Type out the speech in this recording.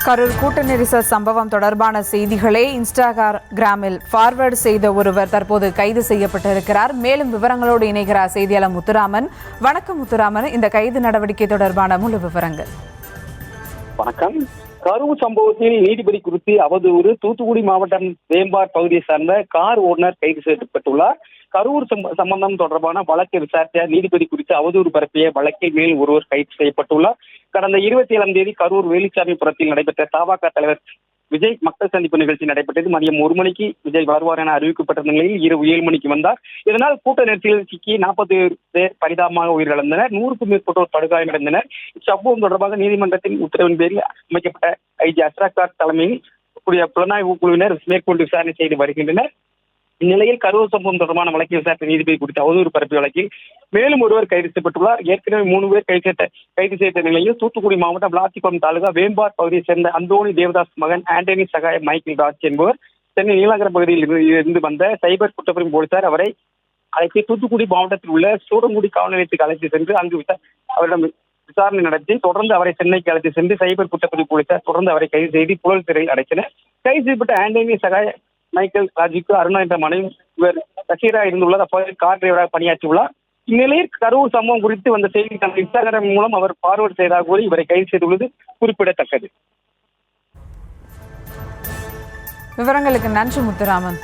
கரூர் கூட்ட நெரிசல் சம்பவம் தொடர்பான செய்திகளை இன்ஸ்டாகிராமில் ஃபார்வர்டு செய்த ஒருவர் தற்போது கைது செய்யப்பட்டிருக்கிறார். மேலும் விவரங்களோடு இணைகிறார் செய்தியாளர் முத்துராமன். வணக்கம் முத்துராமன், இந்த கைது நடவடிக்கை தொடர்பான முழு விவரங்கள். வணக்கம். கரூர் சம்பவத்தில் நீதிபதி குறித்து அவதூறு. தூத்துக்குடி மாவட்டம் வேம்பார் பகுதியை சார்ந்த கார் ஓட்டுநர் கைது செய்யப்பட்டுள்ளார். கரூர் சம்பந்தம் தொடர்பான வழக்கை விசாரித்த நீதிபதி குறித்து அவதூறு பரப்பிய வழக்கில் மேலும் ஒருவர் கைது செய்யப்பட்டுள்ளார். கடந்த 27ஆம் தேதி கரூர் வேலுச்சாமிபுரத்தில் நடைபெற்ற தபாக தலைவர் விஜய் மக்கள் சந்திப்பு நிகழ்ச்சி நடைபெற்றது. மதியம் 1 மணிக்கு விஜய் வருவார் என அறிவிக்கப்பட்ட நிலையில் இரவு 7 மணிக்கு வந்தார். இதனால் கூட்ட நெரிசலில் சிக்கி 40 பேர் பரிதாபமாக உயிரிழந்தனர். 100க்கும் மேற்பட்டோர் படுகாயமடைந்தனர். இச்சம்பவம் தொடர்பாக நீதிமன்றத்தின் உத்தரவின் பேரில் அமைக்கப்பட்ட ஐஜி அஸ்ராக் தலைமையில் கூடிய புலனாய்வு குழுவினர் மேற்கொண்டு விசாரணை செய்து வருகின்றனர். இந்நிலையில் கரூர் சம்பவம் தொடர்பான வழக்கை விசாரித்த நீதிபதி குறித்த அவதூறு பரப்பிய வழக்கில் மேலும் ஒருவர் கைது செய்யப்பட்டுள்ளார். ஏற்கனவே 3 பேர் கைது செய்த நிலையில் தூத்துக்குடி மாவட்டம் விளாத்திக்குளம் தாலுகா வேம்பார் பகுதியை சேர்ந்த அந்தோணி தேவதாஸ் மகன் ஆண்டனி சகாய மைக்கேல் ராஜ் என்பவர் சென்னை நீலாங்கரம் பகுதியில் இருந்து வந்த சைபர் குற்றப்பிரிவு போலீசார் அவரை அழைத்து தூத்துக்குடி மாவட்டத்தில் உள்ள சூரங்குடி காவல் நிலையத்துக்கு அழைத்து சென்று அங்கு அவரிடம் விசாரணை நடத்தி தொடர்ந்து அவரை சென்னைக்கு அழைத்து சென்று சைபர் குற்றப்பிரிவு போலீசார் தொடர்ந்து அவரை கைது செய்து புழல் சிறையில் அடைத்தனர். கைது செய்யப்பட்ட ஆண்டனி சகாய மைக்கேல் ராஜுக்கு அருணா என்ற மனைவி இவர் ரசிகராக இருந்துள்ளார். அப்போது கார் டிரைவராக பணியாற்றியுள்ளார். இந்நிலையில் கரூர் சம்பவம் குறித்து வந்த செய்தி தனது இன்ஸ்டாகிராம் மூலம் அவர் ஃபார்வர்ட் செய்ததாக கூறி இவரை கைது செய்துள்ளது குறிப்பிடத்தக்கது. விவரங்களுக்கு நன்றி முத்துராமன்.